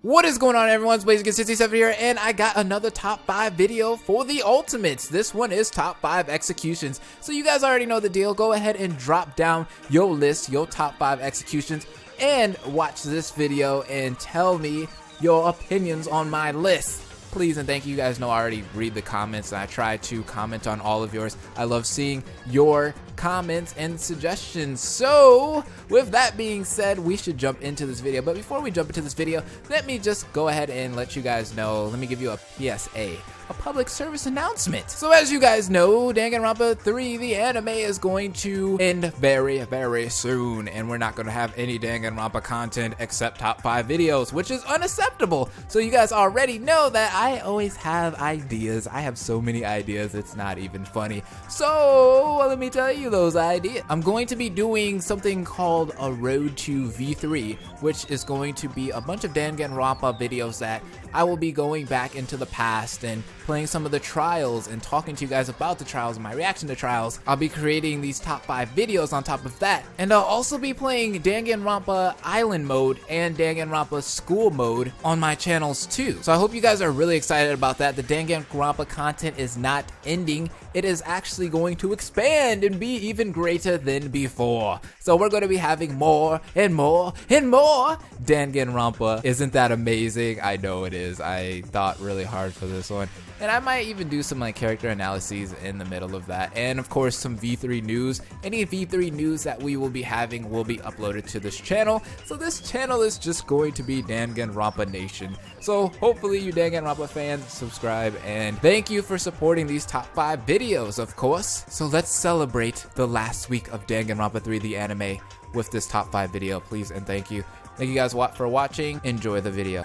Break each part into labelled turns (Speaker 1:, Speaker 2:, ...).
Speaker 1: What is going on, everyone? It's Blazing67 here, and I got another top 5 video for the Ultimates. This one is top 5 executions. So you guys already know the deal. Go ahead and drop down your list, your top 5 executions, and watch this video and tell me your opinions on my list. Please and thank you. You guys know I already read the comments, and I try to comment on all of yours. I love seeing your comments and suggestions. So with that being said, we should jump into this video. But before we jump into this video, let me just go ahead and let you guys know. Let me give you a PSA. A public service announcement. So as you guys know, Danganronpa 3, the anime, is going to end very, very soon, and we're not going to have any Danganronpa content except top 5 videos, which is unacceptable. So you guys already know that I always have ideas. I have so many ideas, it's not even funny. So let me tell you those ideas. I'm going to be doing something called a Road to V3, which is going to be a bunch of Danganronpa videos that I will be going back into the past and playing some of the trials and talking to you guys about the trials and my reaction to trials. I'll be creating these top 5 videos on top of that, and I'll also be playing Danganronpa Island mode and Danganronpa School mode on my channels too. So I hope you guys are really excited about that. The Danganronpa content is not ending. It is actually going to expand and be even greater than before. So we're going to be having more and more and more Danganronpa. Isn't that amazing? I know it is. I thought really hard for this one. And I might even do some character analyses in the middle of that. And of course, some V3 news. Any V3 news that we will be having will be uploaded to this channel. So this channel is just going to be Danganronpa Nation. So hopefully you Danganronpa fans subscribe, and thank you for supporting these top 5 videos, of course. So let's celebrate the last week of Danganronpa 3, the anime, with this top 5 video, please and thank you. Thank you guys for watching. Enjoy the video.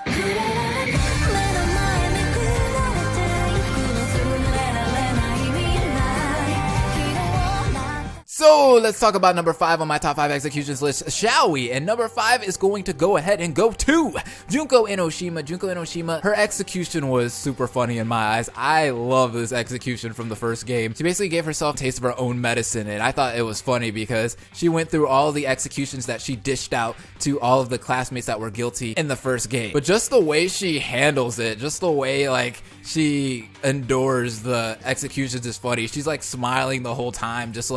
Speaker 1: So let's talk about number 5 on my top 5 executions list, shall we? And number 5 is going to go ahead and go to Junko Enoshima. Junko Enoshima, her execution was super funny in my eyes. I love this execution from the first game. She basically gave herself a taste of her own medicine, and I thought it was funny because she went through all the executions that she dished out to all of the classmates that were guilty in the first game. But just the way she handles it, just the way she endures the executions is funny. She's smiling the whole time, just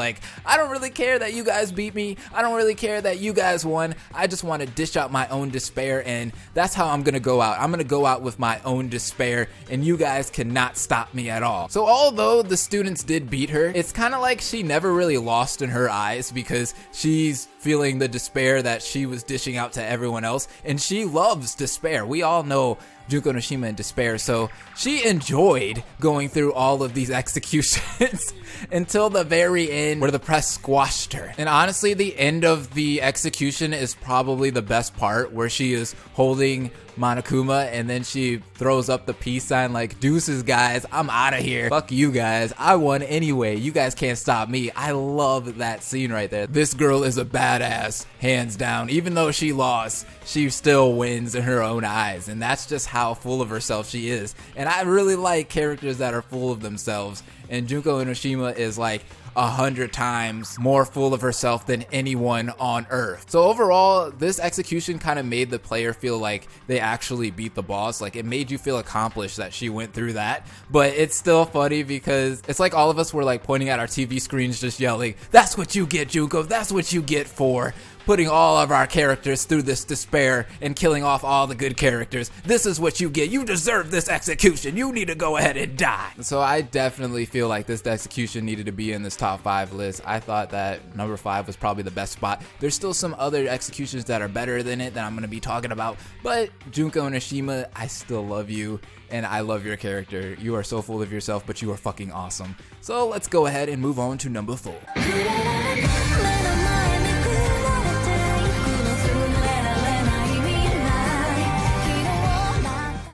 Speaker 1: I don't really care that you guys beat me. I don't really care that you guys won. I just want to dish out my own despair, and that's how I'm gonna go out. I'm gonna go out with my own despair, and you guys cannot stop me at all. So although the students did beat her, it's kind of like she never really lost in her eyes because she's feeling the despair that she was dishing out to everyone else, and she loves despair. We all know Junko Enoshima in despair, so she enjoyed going through all of these executions until the very end where the press squashed her. And honestly, the end of the execution is probably the best part, where she is holding Monokuma and then she throws up the peace sign like, deuces guys, I'm out of here. Fuck you guys, I won anyway. You guys can't stop me. I love that scene right there. This girl is a badass, hands down. Even though she lost, she still wins in her own eyes, and that's just how full of herself she is. And I really like characters that are full of themselves, and Junko Enoshima is 100 times more full of herself than anyone on Earth. So overall, this execution kind of made the player feel like they actually beat the boss. It made you feel accomplished that she went through that. But it's still funny because it's like all of us were pointing at our TV screens just yelling, "That's what you get, Junko. That's what you get for putting all of our characters through this despair and killing off all the good characters. This is what you get. You deserve this execution. You need to go ahead and die." So I definitely feel like this execution needed to be in this top 5 list. I thought that number 5 was probably the best spot. There's still some other executions that are better than it that I'm going to be talking about, but Junko Enoshima, I still love you, and I love your character. You are so full of yourself, but you are fucking awesome. So let's go ahead and move on to number 4.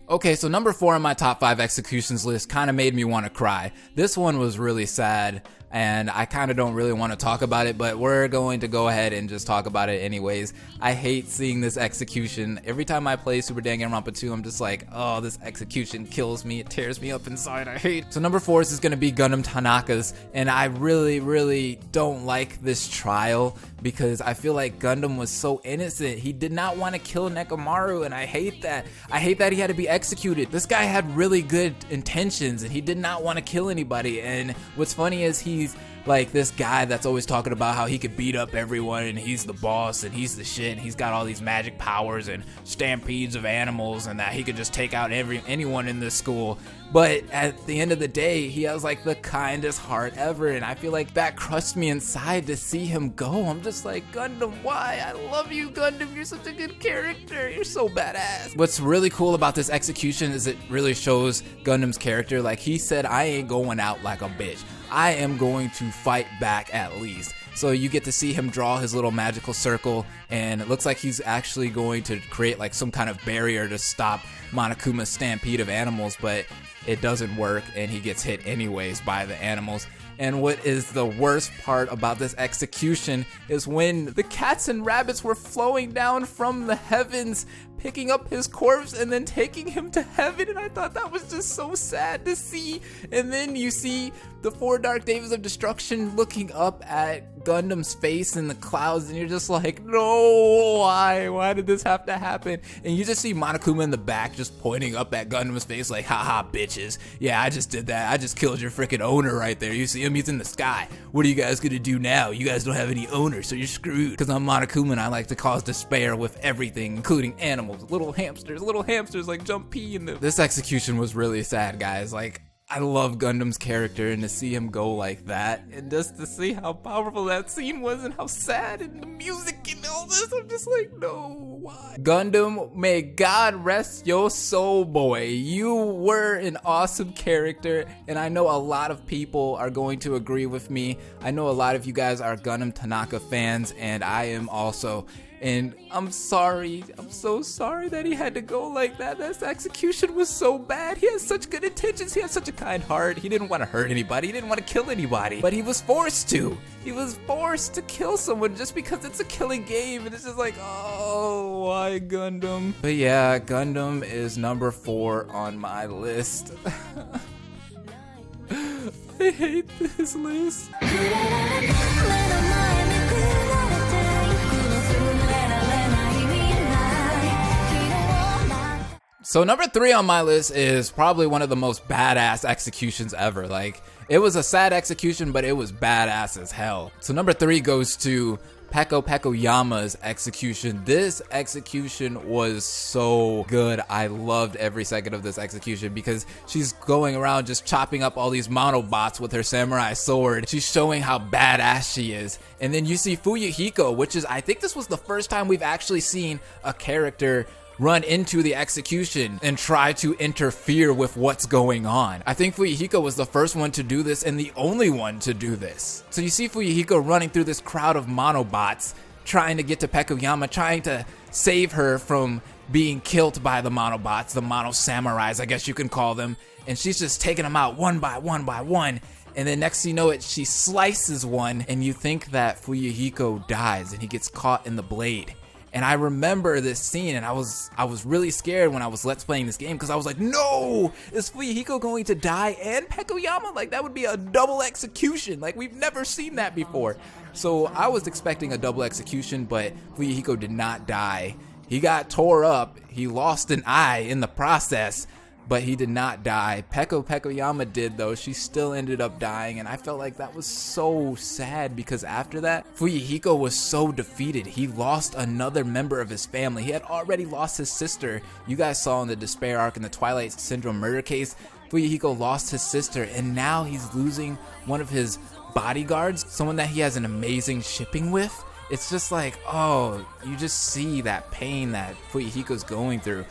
Speaker 1: Okay, so number 4 on my top 5 executions list kind of made me want to cry. This one was really sad, and I kind of don't really want to talk about it, but we're going to go ahead and just talk about it anyways. I hate seeing this execution. Every time I play Super Danganronpa 2, I'm just like, oh, this execution kills me. It tears me up inside. I hate it. So number 4 is going to be Gundam Tanaka's, and I really don't like this trial because I feel like Gundam was so innocent. He did not want to kill Nekomaru, and I hate that. I hate that he had to be executed. This guy had really good intentions, and he did not want to kill anybody. And what's funny is he's like this guy that's always talking about how he could beat up everyone and he's the boss and he's the shit and he's got all these magic powers and stampedes of animals and that he could just take out anyone in this school. But at the end of the day, he has like the kindest heart ever, and I feel like that crushed me inside to see him go. I'm just like, Gundam, why? I love you, Gundam. You're such a good character. You're so badass. What's really cool about this execution is it really shows Gundam's character. Like, he said, I ain't going out like a bitch. I am going to fight back at least. So you get to see him draw his little magical circle, and it looks like he's actually going to create like some kind of barrier to stop Monokuma's stampede of animals, but it doesn't work and he gets hit anyways by the animals. And what is the worst part about this execution is when the cats and rabbits were flowing down from the heavens, picking up his corpse and then taking him to heaven, and I thought that was just so sad to see. And then you see the 4 Dark Days of Destruction looking up at Gundam's face in the clouds, and you're just like, no, why did this have to happen? And you just see Monokuma in the back just pointing up at Gundam's face like, haha, bitches, yeah, I just did that. I just killed your freaking owner right there. You see him, he's in the sky. What are you guys gonna do now? You guys don't have any owner, so you're screwed. Because I'm Monokuma and I like to cause despair with everything, including animals. Little hamsters like Jumpy in this execution was really sad, guys. Like, I love Gundam's character, and to see him go like that, and just to see how powerful that scene was and how sad and the music and all this, I'm just like, no, why? Gundam, may God rest your soul, boy. You were an awesome character, and I know a lot of people are going to agree with me. I know a lot of you guys are Gundam Tanaka fans, and I am also. And I'm sorry, I'm so sorry that he had to go like that. This execution was so bad. He has such good intentions. He has such a kind heart. He didn't want to hurt anybody. He didn't want to kill anybody. But he was forced to. He was forced to kill someone just because it's a killing game. And it's just like, oh, why Gundam? But yeah, Gundam is number 4 on my list. I hate this list. So number 3 on my list is probably one of the most badass executions ever. Like, it was a sad execution, but it was badass as hell. So number 3 goes to Peko Yama's execution. This execution was so good. I loved every second of this execution because she's going around just chopping up all these monobots with her samurai sword. She's showing how badass she is. And then you see Fuyuhiko, which is, I think this was the first time we've actually seen a character run into the execution and try to interfere with what's going on. I think Fuyuhiko was the first one to do this and the only one to do this. So you see Fuyuhiko running through this crowd of monobots, trying to get to Peko-Yama, trying to save her from being killed by the monobots, the mono samurais, I guess you can call them. And she's just taking them out one by one. And then next thing you know it, she slices one, and you think that Fuyuhiko dies and he gets caught in the blade. And I remember this scene, and I was really scared when I was Let's Playing this game, because I was like, no, is Fuyuhiko going to die and Peko-Yama? Like, that would be a double execution. Like, we've never seen that before. So I was expecting a double execution, but Fuyuhiko did not die. He got tore up. He lost an eye in the process, but he did not die. Peko-Yama did, though. She still ended up dying, and I felt like that was so sad, because after that, Fuyuhiko was so defeated. He lost another member of his family. He had already lost his sister. You guys saw in the Despair arc in the Twilight Syndrome murder case, Fuyuhiko lost his sister, and now he's losing one of his bodyguards, someone that he has an amazing shipping with. It's just like, oh, you just see that pain that Fuyuhiko's going through.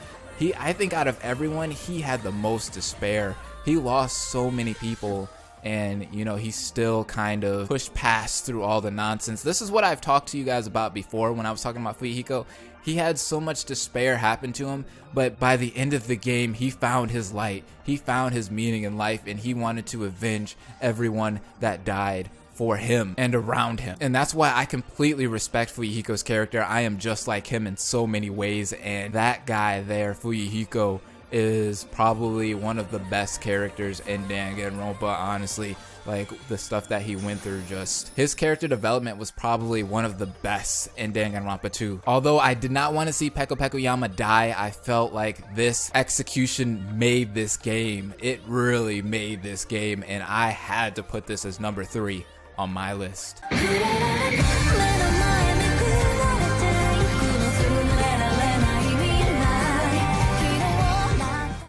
Speaker 1: I think out of everyone, he had the most despair. He lost so many people and you know, he's still kind of pushed past through all the nonsense. This is what I've talked to you guys about before when I was talking about Fuyuhiko. He had so much despair happen to him, but by the end of the game, he found his light. He found his meaning in life, and he wanted to avenge everyone that died for him and around him. And that's why I completely respect Fuyuhiko's character. I am just like him in so many ways, and that guy there, Fuyuhiko, is probably one of the best characters in Danganronpa, honestly. Like, the stuff that he went through, just his character development was probably one of the best in Danganronpa 2. Although I did not want to see Peko Peko-yama die, I felt like this execution made this game. It really made this game, and I had to put this as number 3 on my list.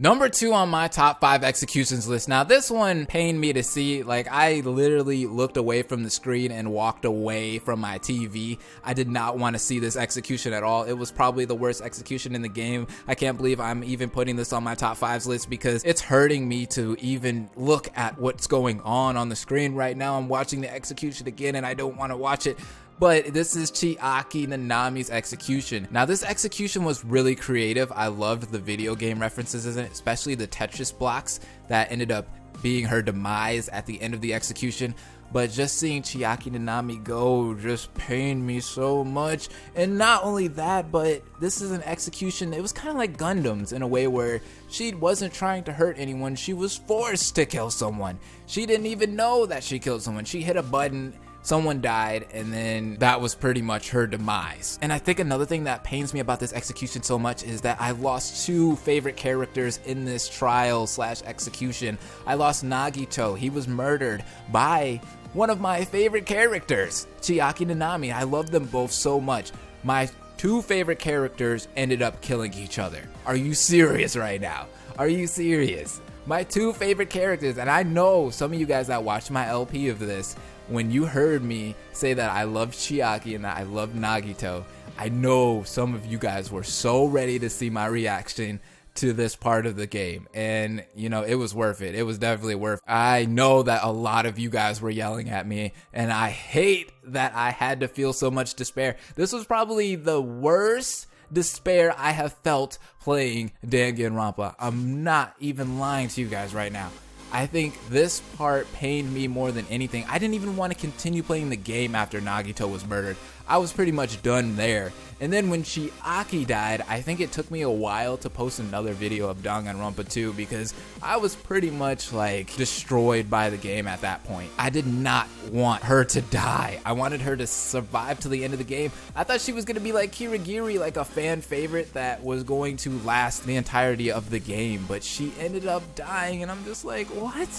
Speaker 1: Number 2 on my top 5 executions list. Now, this one pained me to see. Like, I literally looked away from the screen and walked away from my TV. I did not want to see this execution at all. It was probably the worst execution in the game. I can't believe I'm even putting this on my top 5s list because it's hurting me to even look at what's going on the screen right now. I'm watching the execution again and I don't want to watch it. But this is Chiaki Nanami's execution. Now, this execution was really creative. I loved the video game references in it, especially the Tetris blocks that ended up being her demise at the end of the execution. But just seeing Chiaki Nanami go just pained me so much. And not only that, but this is an execution. It was kind of like Gundam's in a way where she wasn't trying to hurt anyone. She was forced to kill someone. She didn't even know that she killed someone. She hit a button, someone died, and then that was pretty much her demise. And I think another thing that pains me about this execution so much is that I lost 2 favorite characters in this trial / execution. I lost Nagito. He was murdered by one of my favorite characters, Chiaki Nanami. I love them both so much. My 2 favorite characters ended up killing each other. Are you serious right now? Are you serious? My 2 favorite characters, and I know some of you guys that watched my LP of this, when you heard me say that I loved Chiaki and that I loved Nagito, I know some of you guys were so ready to see my reaction to this part of the game. And, you know, it was worth it. It was definitely worth it. I know that a lot of you guys were yelling at me, and I hate that I had to feel so much despair. This was probably the worst despair I have felt playing Danganronpa. I'm not even lying to you guys right now. I think this part pained me more than anything. I didn't even want to continue playing the game after Nagito was murdered. I was pretty much done there. And then when Chiaki died, I think it took me a while to post another video of Danganronpa 2 because I was pretty much like destroyed by the game at that point. I did not want her to die. I wanted her to survive to the end of the game. I thought she was going to be like Kirigiri, like a fan favorite that was going to last the entirety of the game, but she ended up dying, and I'm just like, what?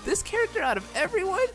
Speaker 1: This character out of everyone?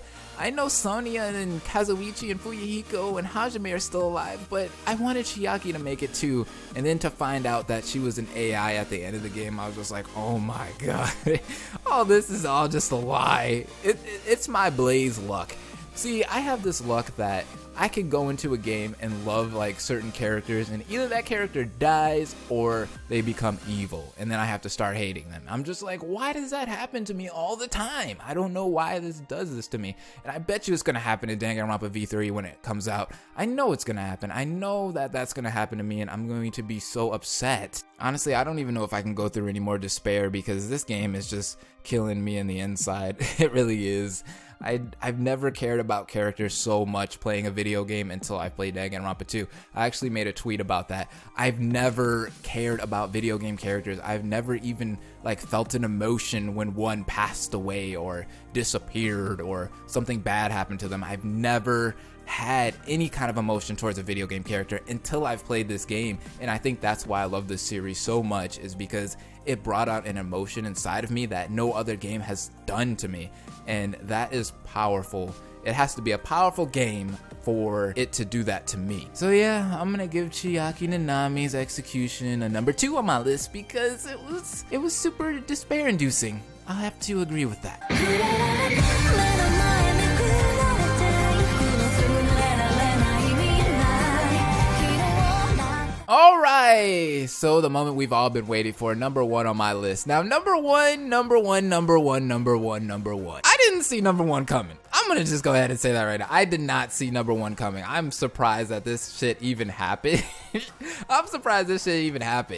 Speaker 1: I know Sonia and Kazuichi and Fuyuhiko and Hajime are still alive, but I wanted Chiaki to make it too. And then to find out that she was an AI at the end of the game, I was just like, oh my god. Oh, this is all just a lie. It's my Blaze luck. See, I have this luck that I can go into a game and love like certain characters, and either that character dies or they become evil, and then I have to start hating them. I'm just like, why does that happen to me all the time? I don't know why this does this to me. And I bet you it's gonna happen in Danganronpa V3 when it comes out. I know it's gonna happen. I know that that's gonna happen to me, and I'm going to be so upset. Honestly, I don't even know if I can go through any more despair because this game is just killing me in the inside. It really is. I've never cared about characters so much playing a video game until I played Danganronpa 2. I actually made a tweet about that. I've never cared about video game characters. I've never even like felt an emotion when one passed away or disappeared or something bad happened to them. I've never had any kind of emotion towards a video game character until I've played this game. And I think that's why I love this series so much, is because it brought out an emotion inside of me that no other game has done to me. And that is powerful. It has to be a powerful game for it to do that to me. So yeah, I'm gonna give Chiaki Nanami's execution a number 2 on my list because it was super despair inducing. I'll have to agree with that. All right, so the moment we've all been waiting for, number one on my list. Now, number one. I didn't see number one coming. I'm gonna just go ahead and say that right now. I did not see number one coming. I'm surprised that this shit even happened.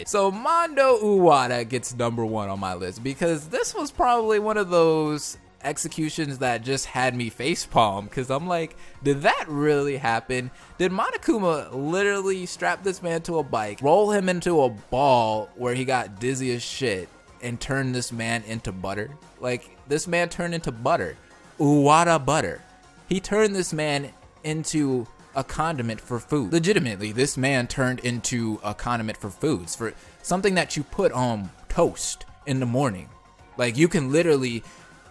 Speaker 1: So Mondo Uwata gets number one on my list because this was probably one of those executions that just had me facepalm, because I'm like, did that really happen? Did Monokuma literally strap this man to a bike, roll him into a ball where he got dizzy as shit, and turn this man into butter? Like, this man turned into butter. Uwata butter. He turned this man into a condiment for food. Legitimately, this man turned into a condiment for foods, for something that you put on toast in the morning. Like, you can literally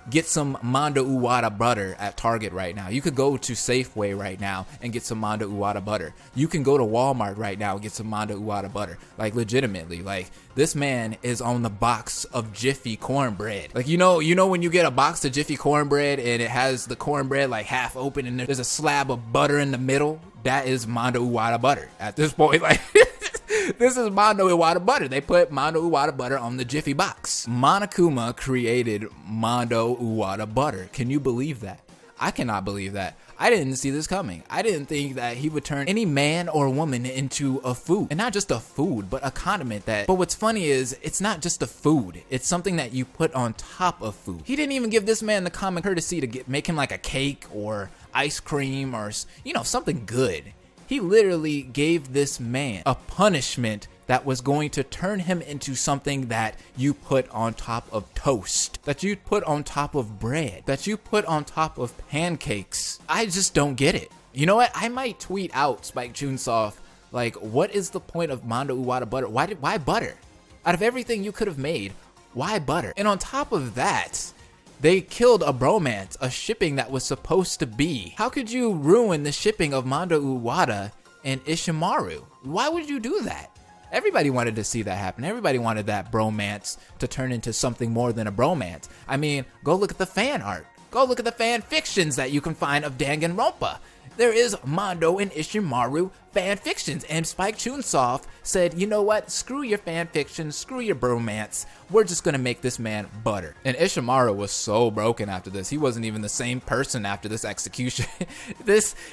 Speaker 1: get some Mondo Uwata butter at Target right now. You could go to Safeway right now and get some Mondo Uwata butter. You can go to Walmart right now and get some Mondo Uwata butter. Like, legitimately, like, this man is on the box of Jiffy cornbread. Like, you know when you get a box of Jiffy cornbread and it has the cornbread like half open and there's a slab of butter in the middle? That is Mondo Uwata butter at this point. Like, this is Mondo Uwata butter. They put Mondo Uwata butter on the Jiffy box. Monokuma created Mondo Uwata butter. Can you believe that? I cannot believe that. I didn't see this coming. I didn't think that he would turn any man or woman into a food. And not just a food, but a condiment that... But what's funny is, it's not just a food. It's something that you put on top of food. He didn't even give this man the common courtesy to make him like a cake or ice cream or, you know, something good. He literally gave this man a punishment that was going to turn him into something that you put on top of toast, that you put on top of bread, that you put on top of pancakes. I just don't get it. You know what? I might tweet out Spike Chunsoft, like, what is the point of Mondo Uwata butter? Why butter? Out of everything you could have made, why butter? And on top of that, they killed a bromance, a shipping that was supposed to be. How could you ruin the shipping of Mondo Uwata and Ishimaru? Why would you do that? Everybody wanted to see that happen. Everybody wanted that bromance to turn into something more than a bromance. I mean, go look at the fan art. Go look at the fan fictions that you can find of Danganronpa. There is Mondo and Ishimaru fan fictions, and Spike Chunsoft said, you know what, screw your fan fiction, screw your bromance, we're just gonna make this man butter. And Ishimaru was so broken after this. He wasn't even the same person after this execution.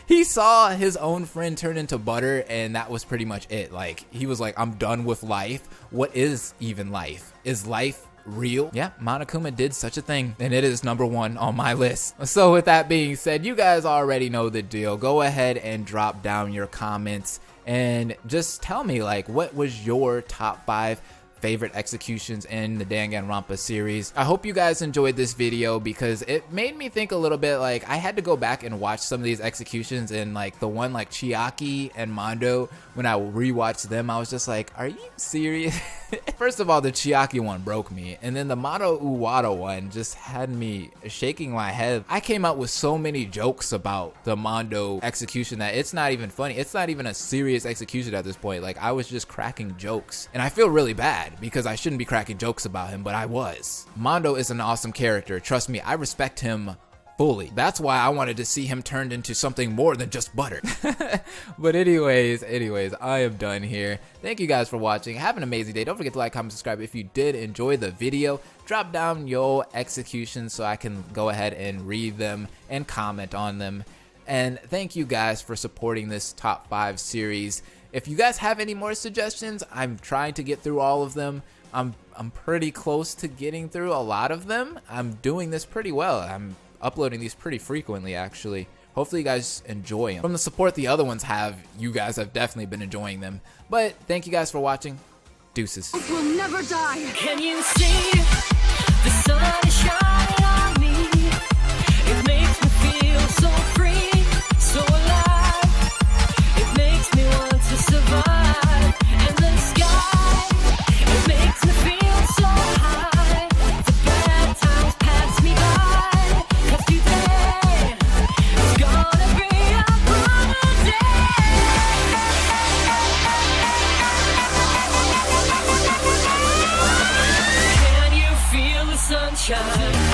Speaker 1: He saw his own friend turn into butter, and that was pretty much it. Like, he was like, I'm done with life. What is even life? Is life real? Yeah, Monokuma did such a thing, and it is number one on my list. So with that being said, you guys already know the deal. Go ahead and drop down your comments and just tell me, like, what was your top 5 favorite executions in the Danganronpa series. I hope you guys enjoyed this video because it made me think a little bit. Like, I had to go back and watch some of these executions, and like the one like Chiaki and Mondo, when I rewatched them, I was just like, are you serious? First of all, the Chiaki one broke me, and then the Mondo Uwata one just had me shaking my head. I came out with so many jokes about the Mondo execution that it's not even funny. It's not even a serious execution at this point. Like, I was just cracking jokes, and I feel really bad because I shouldn't be cracking jokes about him, but I was. Mondo is an awesome character. Trust me, I respect him fully. That's why I wanted to see him turned into something more than just butter. But anyways, I am done here. Thank you guys for watching. Have an amazing day. Don't forget to like, comment, subscribe if you did enjoy the video. Drop down your executions so I can go ahead and read them and comment on them. And thank you guys for supporting this top 5 series. If you guys have any more suggestions, I'm trying to get through all of them. I'm pretty close to getting through a lot of them. I'm doing this pretty well. I'm uploading these pretty frequently, actually. Hopefully you guys enjoy them. From the support the other ones have, you guys have definitely been enjoying them. But thank you guys for watching. Deuces.
Speaker 2: Will never die. Can you see the sun is shining on me? It makes me feel so free, so alive. It makes me want to survive. And the sky, it makes me feel so high. The bad times pass me by. 'Cause today is gonna be a brighter day. Can you feel the sunshine?